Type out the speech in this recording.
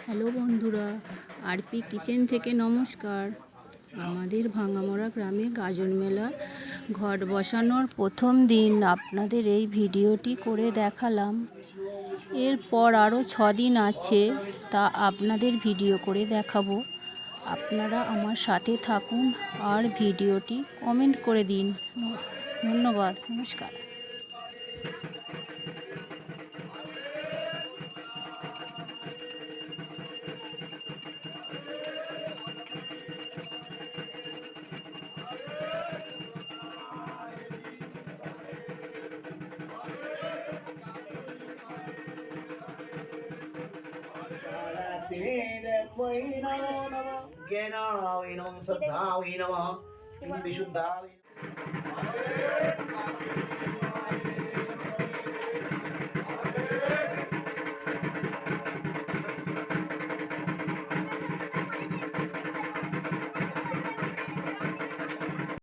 Hello বন্ধুরা, RP kitchen থেকে নমস্কার। আমাদের ভাঙামোড়া গ্রামে গাজন মেলার ঘট বসানোর প্রথম দিন আপনাদের এই ভিডিওটি করে দেখালাম। এরপর আরও 6 দিন আছে, তা আপনাদের ভিডিও করে দেখাবো। আপনারা আমার সাথে থাকুন আর ভিডিওটি কমেন্ট করে দিন। ধন্যবাদ, নমস্কার। ज्ञानाविनं श्रद्धाविनं विशुद्धाविनं